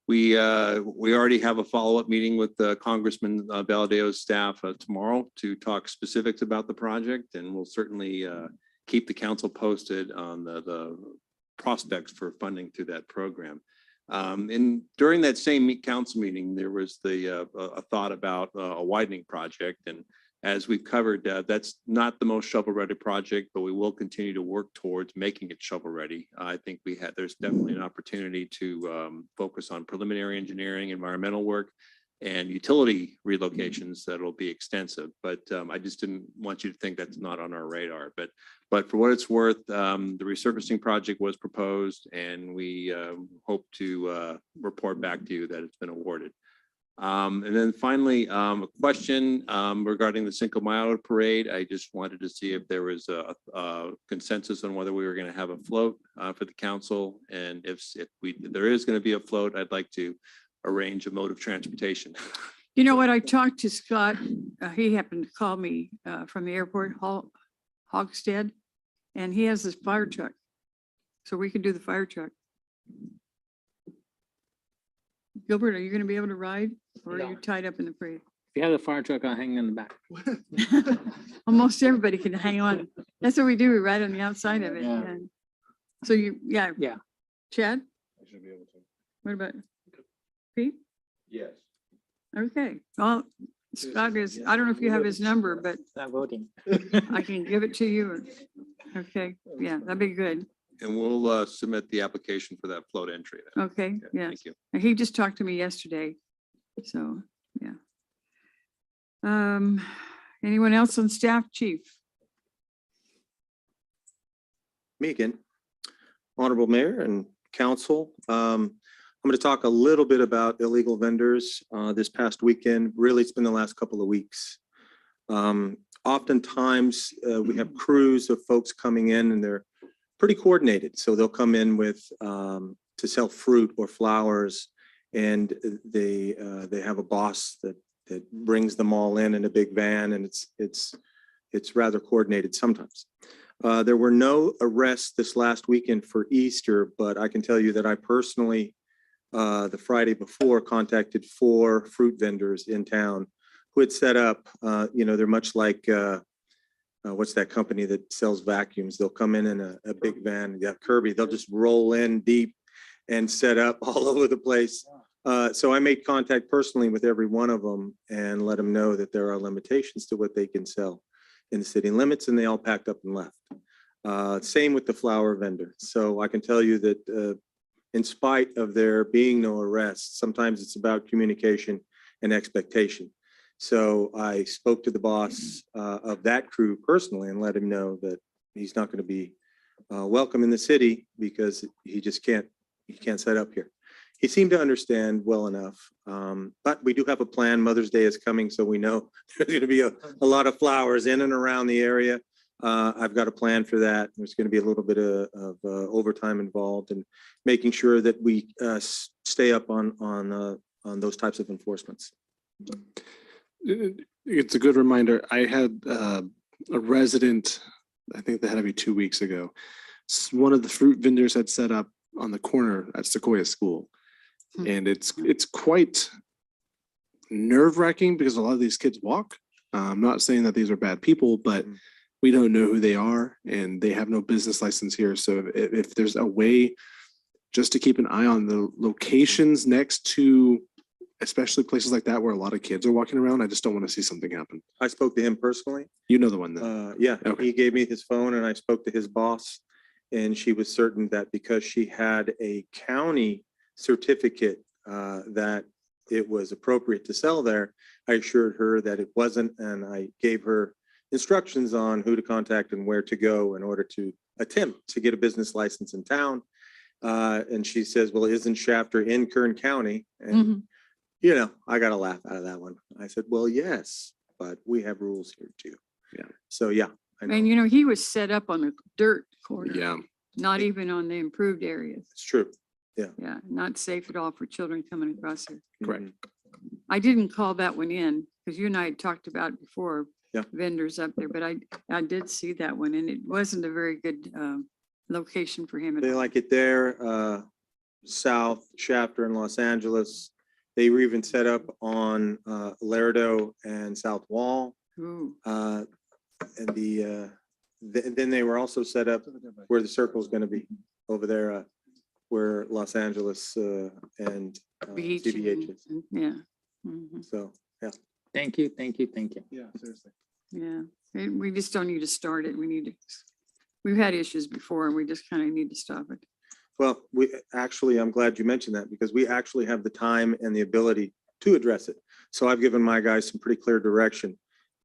we already have a follow-up meeting with Congressman Valdeo's staff tomorrow to talk specifics about the project, and we'll certainly keep the council posted on the prospects for funding through that program. And during that same council meeting, there was a thought about a widening project. And as we've covered, that's not the most shovel-ready project, but we will continue to work towards making it shovel-ready. I think there's definitely an opportunity to focus on preliminary engineering, environmental work, and utility relocations that'll be extensive. But I just didn't want you to think that's not on our radar. But for what it's worth, the resurfacing project was proposed, and we hope to report back to you that it's been awarded. And then finally, a question regarding the Cinco De Mayo parade. I just wanted to see if there was a consensus on whether we were going to have a float for the council, and if there is going to be a float, I'd like to arrange a mode of transportation. You know what? I talked to Scott. He happened to call me from the airport, Hogstead, and he has this fire truck. So we can do the fire truck. Gilbert, are you going to be able to ride, or are you tied up in the parade? If you have the fire truck, I'll hang in the back. Almost everybody can hang on. That's what we do. We ride on the outside of it. Yeah. And so yeah. Chad, I should be able to. what about Pete? Yes. Okay, well, Scott is, I don't know if you have his number, but Not voting. I can give it to you. Okay, yeah, that'd be good. And we'll submit the application for that float entry. then. Okay, yeah. Thank you. He just talked to me yesterday, so, yeah. Anyone else on staff, chief? Me again. Honorable Mayor and Council. I'm going to talk a little bit about illegal vendors this past weekend. Really, it's been the last couple of weeks. Oftentimes, we have crews of folks coming in and they're pretty coordinated. So they'll come in with to sell fruit or flowers, and they have a boss that brings them all in a big van, and it's rather coordinated sometimes. There were no arrests this last weekend for Easter, but I can tell you that I personally the Friday before, contacted 4 fruit vendors in town who had set up, they're much like, what's that company that sells vacuums? They'll come in a big van, yeah, Kirby, they'll just roll in deep and set up all over the place. So I made contact personally with every one of them and let them know that there are limitations to what they can sell in the city limits, and they all packed up and left. Same with the flower vendor. So I can tell you that in spite of there being no arrests, sometimes it's about communication and expectation. So I spoke to the boss of that crew personally and let him know that he's not going to be welcome in the city because he can't set up here. He seemed to understand well enough, but we do have a plan. Mother's Day is coming, so we know there's going to be a lot of flowers in and around the area. I've got a plan for that. There's going to be a little bit of overtime involved and making sure that we stay up on those types of enforcements. It's a good reminder. I had a resident, I think that had to be 2 weeks ago. One of the fruit vendors had set up on the corner at Sequoia School. And it's quite nerve-wracking because a lot of these kids walk. I'm not saying that these are bad people, but we don't know who they are and they have no business license here. So if there's a way just to keep an eye on the locations next to, especially places like that where a lot of kids are walking around, I just don't want to see something happen. I spoke to him personally. You know the one then. Yeah, Okay. he gave me his phone and I spoke to his boss. And she was certain that because she had a county certificate that it was appropriate to sell there, I assured her that it wasn't. And I gave her instructions on who to contact and where to go in order to attempt to get a business license in town. And she says, well, isn't Shafter in Kern County? And I got a laugh out of that one. I said, well, yes, but we have rules here too. Yeah. So yeah. I know. And he was set up on a dirt corner. Yeah. Not even on the improved areas. It's true. Yeah. Yeah, not safe at all for children coming across here. Correct. I didn't call that one in because you and I had talked about before. Yeah. Vendors up there, but I did see that one and it wasn't a very good location for him. At They all. like it there, South Shafter in Los Angeles. They were even set up on Lerdo and South Wall. Ooh. And then they were also set up where the circle is going to be over there, where Los Angeles and Beach CBH is. and- yeah. Mhm. So, yeah. Thank you, thank you, thank you. Yeah, seriously. Yeah, we just don't need to start it. We've had issues before and we just kind of need to stop it. Well, I'm glad you mentioned that because we actually have the time and the ability to address it. So I've given my guys some pretty clear direction.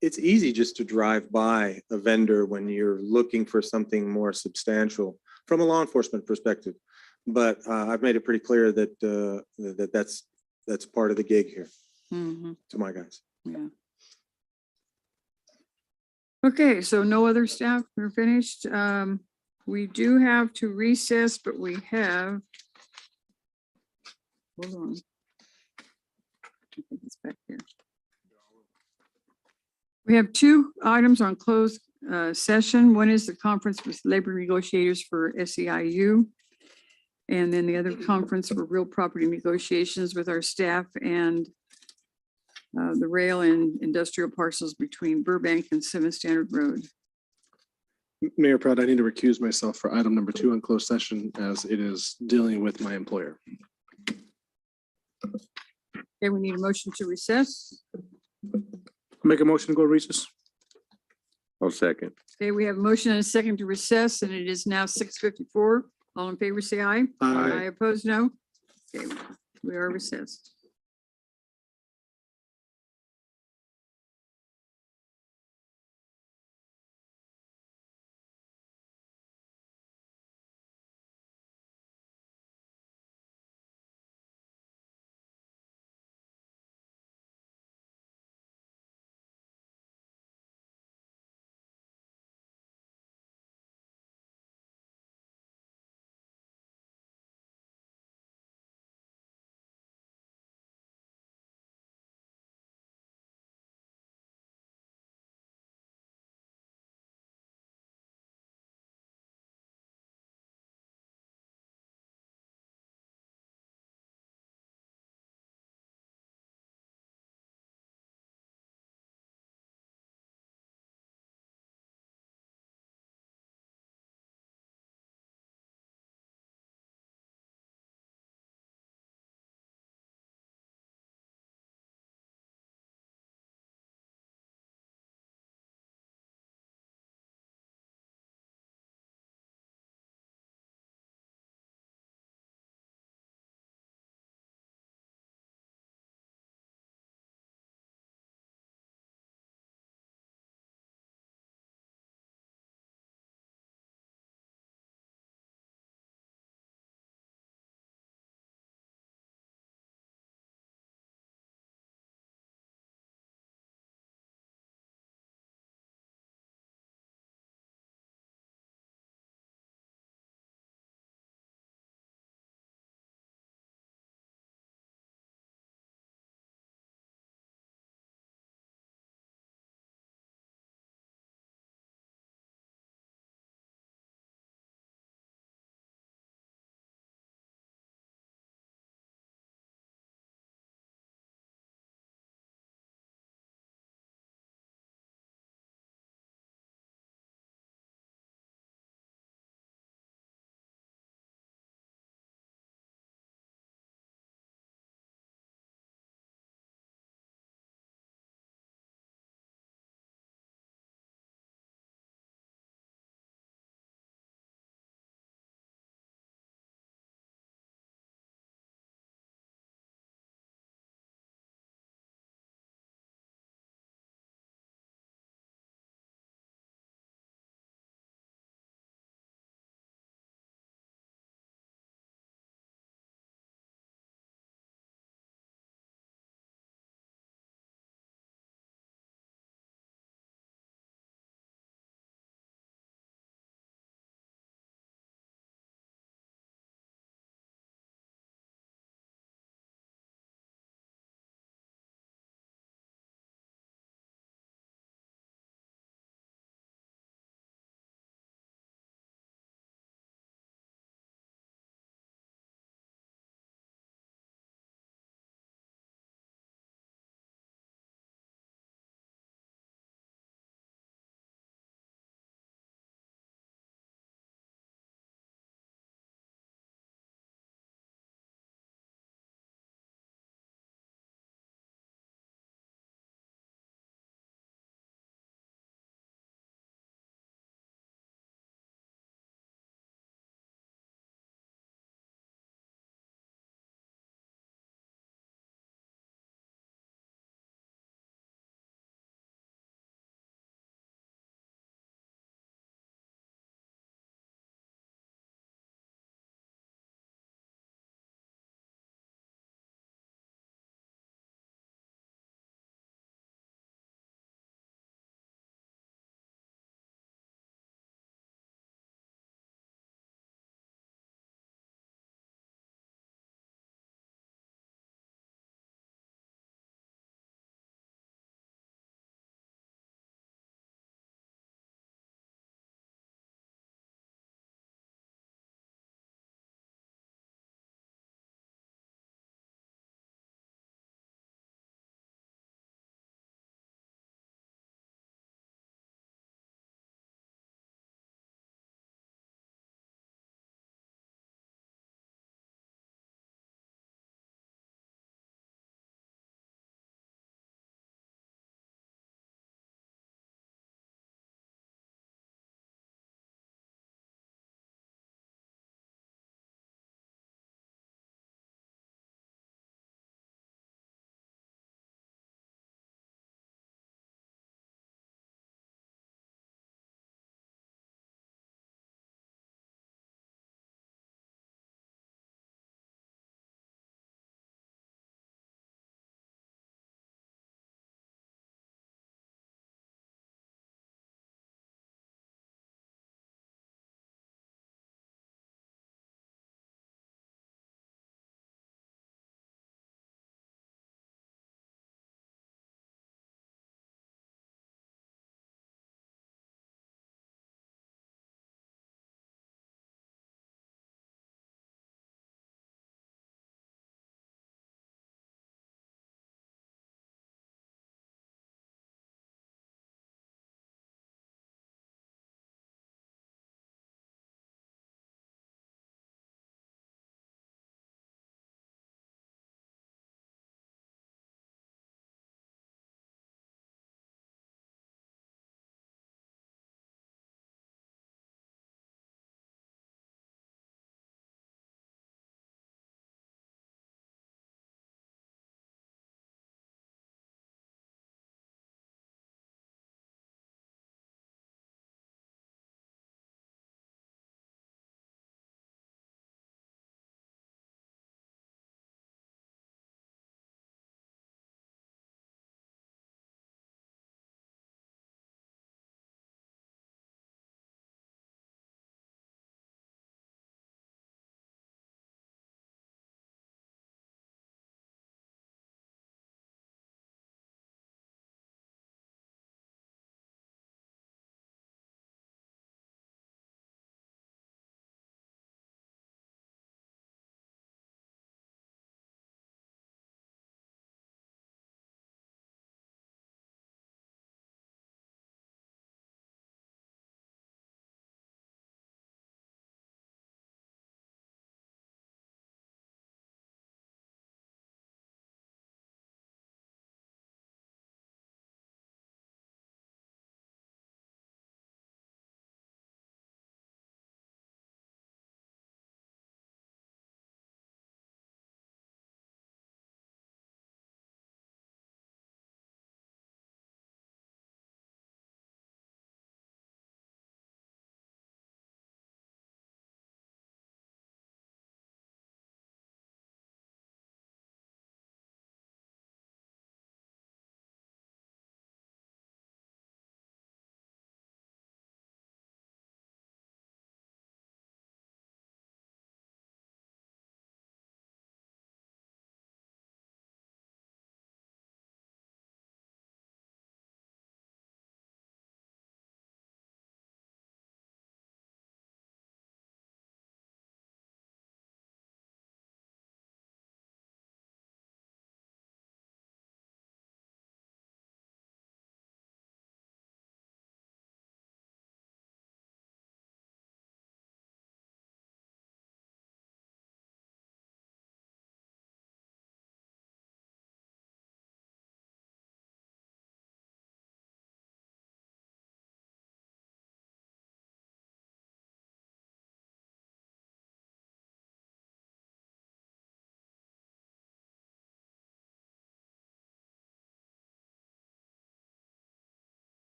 It's easy just to drive by a vendor when you're looking for something more substantial from a law enforcement perspective. But I've made it pretty clear that that's part of the gig here Mhm. to my guys. Yeah. Okay, so no other staff, we're finished. We do have to recess, but we have. Hold on. I think it's back here. We have 2 items on closed session. One is the conference with labor negotiators for SEIU. And then the other conference for real property negotiations with our staff and the rail and industrial parcels between Burbank and 7th Standard Road. Mayor Proud, I need to recuse myself for item number 2 on closed session as it is dealing with my employer. Okay, we need a motion to recess. Make a motion to go recess. I'll second. Okay, we have a motion and a second to recess and it is now 6:54. All in favor, say aye. Aye. Opposed, no. Okay, we are recessed.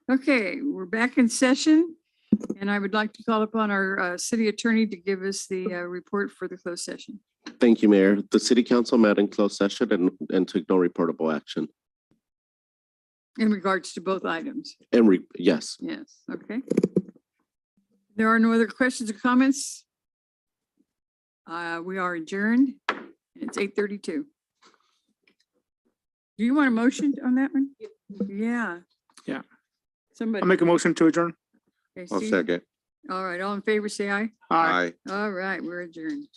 Okay, we're back in session. And I would like to call upon our city attorney to give us the report for the closed session. Thank you, Mayor. The city council met in closed session and took no reportable action. In regards to both items. Yes. Yes, okay. There are no other questions or comments. We are adjourned. It's 8:32. Do you want a motion on that one? Yeah. Yeah. Somebody. I'll make a motion to adjourn. Okay, I'll Steve? second. All right, all in favor, say aye. Aye. Aye. All right, we're adjourned.